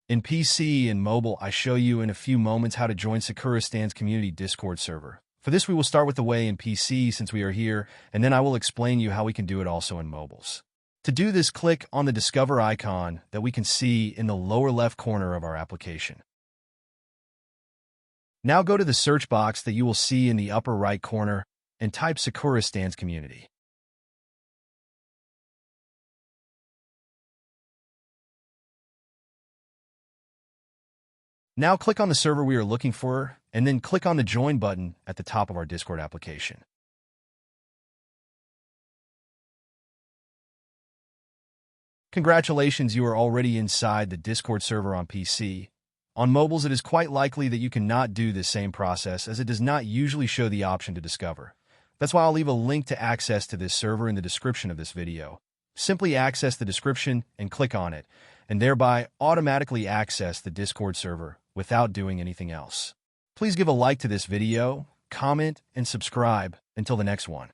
In PC and mobile, I show you in a few moments how to join Sakura Stand's community Discord server. For this, we will start with the way in PC since we are here, and then I will explain you how we can do it also in mobiles. To do this, click on the Discover icon that we can see in the lower left corner of our application. Now go to the search box that you will see in the upper right corner and type Sakura Stand's community. Now click on the server we are looking for, and then click on the Join button at the top of our Discord application. Congratulations, you are already inside the Discord server on PC. On mobiles, it is quite likely that you cannot do this same process as it does not usually show the option to discover. That's why I'll leave a link to access to this server in the description of this video. Simply access the description and click on it, and thereby automatically access the Discord server without doing anything else. Please give a like to this video, comment, and subscribe. Until the next one.